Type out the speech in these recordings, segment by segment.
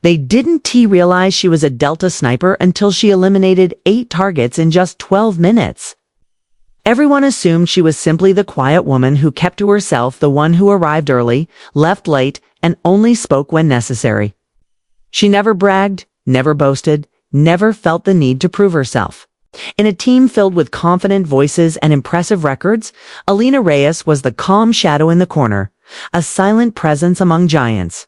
They didn't realize she was a Delta sniper until she eliminated 8 targets in just 12 minutes. Everyone assumed she was simply the quiet woman who kept to herself, the one who arrived early, left late, and only spoke when necessary. She never bragged, never boasted, never felt the need to prove herself. In a team filled with confident voices and impressive records, Alina Reyes was the calm shadow in the corner, a silent presence among giants.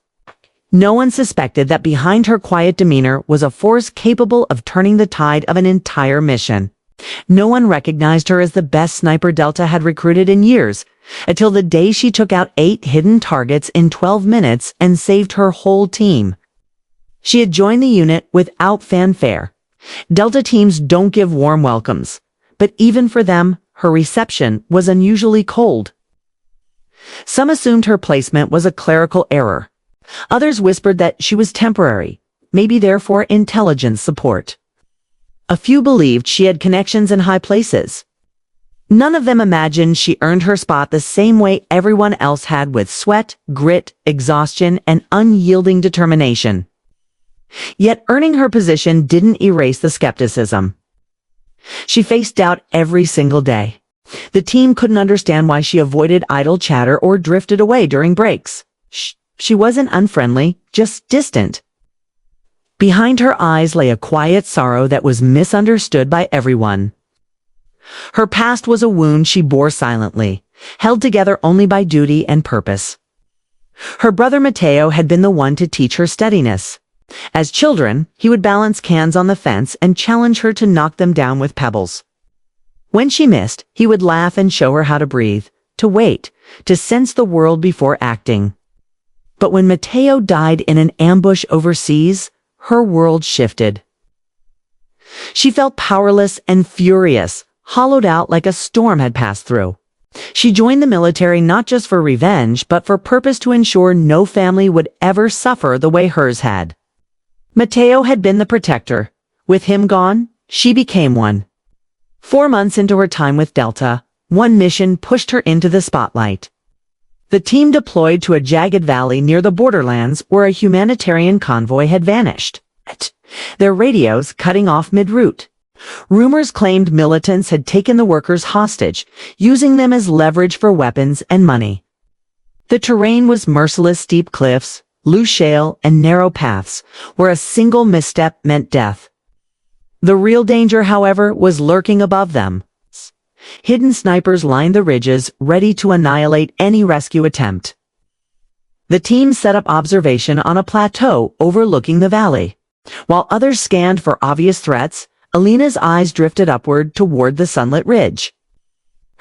No one suspected that behind her quiet demeanor was a force capable of turning the tide of an entire mission. No one recognized her as the best sniper Delta had recruited in years, until the day she took out 8 hidden targets in 12 minutes and saved her whole team. She had joined the unit without fanfare. Delta teams don't give warm welcomes, but even for them, her reception was unusually cold. Some assumed her placement was a clerical error. Others whispered that she was temporary, maybe there for intelligence support. A few believed she had connections in high places. None of them imagined she earned her spot the same way everyone else had, with sweat, grit, exhaustion, and unyielding determination. Yet earning her position didn't erase the skepticism. She faced doubt every single day. The team couldn't understand why she avoided idle chatter or drifted away during breaks. She wasn't unfriendly, just distant. Behind her eyes lay a quiet sorrow that was misunderstood by everyone. Her past was a wound she bore silently, held together only by duty and purpose. Her brother Mateo had been the one to teach her steadiness. As children, he would balance cans on the fence and challenge her to knock them down with pebbles. When she missed, he would laugh and show her how to breathe, to wait, to sense the world before acting. But when Mateo died in an ambush overseas, her world shifted. She felt powerless and furious, hollowed out like a storm had passed through. She joined the military not just for revenge, but for purpose, to ensure no family would ever suffer the way hers had. Mateo had been the protector. With him gone, she became one. 4 months into her time with Delta, one mission pushed her into the spotlight. The team deployed to a jagged valley near the borderlands where a humanitarian convoy had vanished. Their radios cutting off mid-route. Rumors claimed militants had taken the workers hostage, using them as leverage for weapons and money. The terrain was merciless: steep cliffs, loose shale, and narrow paths, where a single misstep meant death. The real danger, however, was lurking above them. Hidden snipers lined the ridges, ready to annihilate any rescue attempt. The team set up observation on a plateau overlooking the valley. While others scanned for obvious threats, Alina's eyes drifted upward toward the sunlit ridge.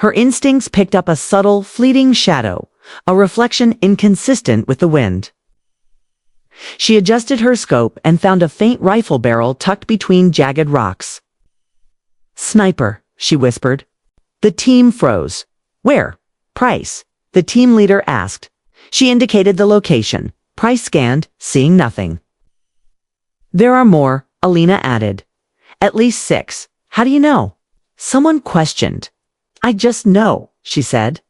Her instincts picked up a subtle, fleeting shadow, a reflection inconsistent with the wind. She adjusted her scope and found a faint rifle barrel tucked between jagged rocks. "Sniper," she whispered. The team froze. "Where?" "Price," the team leader asked. She indicated the location. Price scanned, seeing nothing. "There are more," Alina added. "At least 6. How do you know?" Someone questioned. "I just know," she said.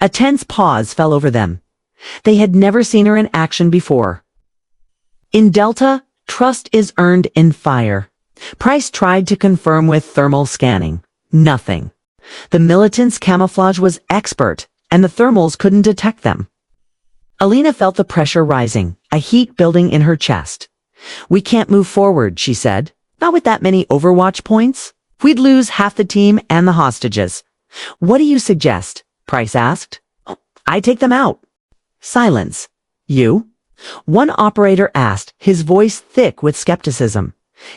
A tense pause fell over them. They had never seen her in action before. In Delta, trust is earned in fire. Price tried to confirm with thermal scanning. Nothing. The militants' camouflage was expert, and the thermals couldn't detect them. Alina felt the pressure rising, a heat building in her chest. "We can't move forward," she said. "Not with that many Overwatch points. We'd lose half the team and the hostages." "What do you suggest?" Price asked. "I take them out." Silence. "You?" One operator asked, his voice thick with skepticism.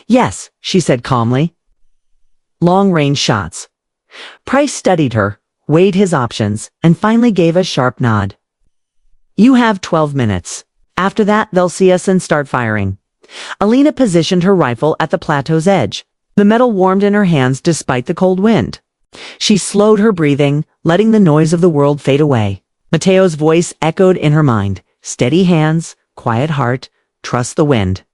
"Yes," she said calmly. Long-range shots. Price studied her, weighed his options, and finally gave a sharp nod. "You have 12 minutes. After that, they'll see us and start firing." Alina positioned her rifle at the plateau's edge. The metal warmed in her hands despite the cold wind. She slowed her breathing, letting the noise of the world fade away. Mateo's voice echoed in her mind. "Steady hands, quiet heart, trust the wind."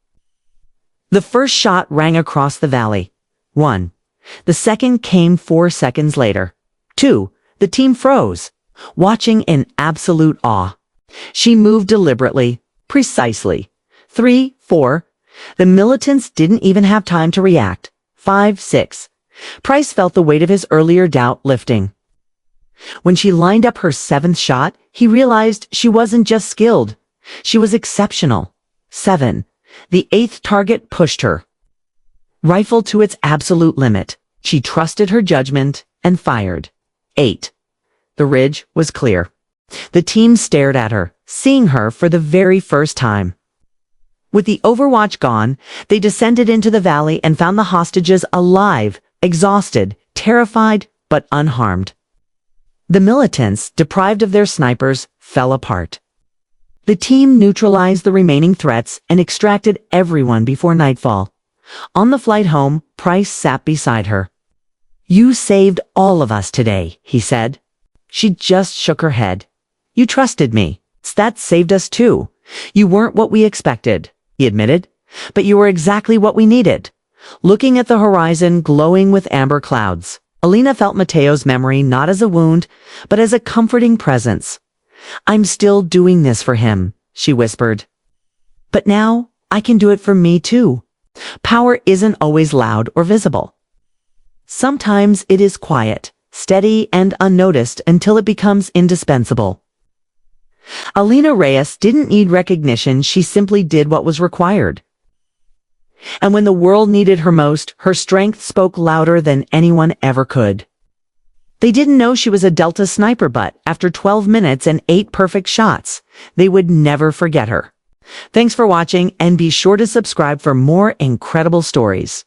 The first shot rang across the valley. 1. The second came 4 seconds later. 2. The team froze, watching in absolute awe. She moved deliberately, precisely, 3, 4. The militants didn't even have time to react. 5, 6. Price felt the weight of his earlier doubt lifting. When she lined up her 7th shot, he realized she wasn't just skilled. She was exceptional. 7. The 8th target pushed her. Rifle to its absolute limit. She trusted her judgment and fired. 8. The ridge was clear. The team stared at her, seeing her for the very first time. With the overwatch gone, they descended into the valley and found the hostages alive, exhausted, terrified, but unharmed. The militants, deprived of their snipers, fell apart. The team neutralized the remaining threats and extracted everyone before nightfall. On the flight home, Price sat beside her. "You saved all of us today," he said. She just shook her head. "You trusted me. That saved us too. You weren't what we expected," he admitted, "but you were exactly what we needed." Looking at the horizon glowing with amber clouds, Alina felt Mateo's memory not as a wound, but as a comforting presence. "I'm still doing this for him," she whispered. "But now, I can do it for me too." Power isn't always loud or visible. Sometimes it is quiet, steady, and unnoticed until it becomes indispensable. Alina Reyes didn't need recognition, she simply did what was required. And when the world needed her most, her strength spoke louder than anyone ever could. They didn't know she was a Delta sniper, but after 12 minutes and 8 perfect shots, they would never forget her. Thanks for watching, and be sure to subscribe for more incredible stories.